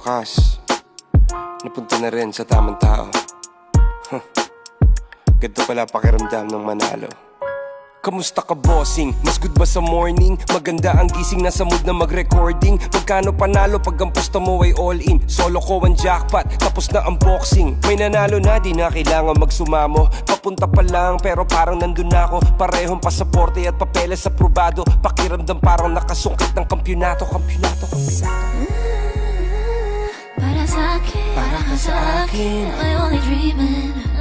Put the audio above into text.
wakas, napunta na rin sa tamang tao. Ganito pala pakiramdam ng manalo. Kamusta ka bossing? Mas good ba sa morning? Maganda ang gising, nasa mood na mag-recording. Magkano panalo pag ang pusta mo ay all in? Solo ko ang jackpot, tapos na ang boxing. May nanalo na, di na kailangan magsumamo. Papunta pa lang, pero parang nandun na ako. Parehong pasaporte at papeles aprobado. Pakiramdam parang nakasungkit ng kampyonato. Para sa akin, Para ka sa akin, my only dreaming.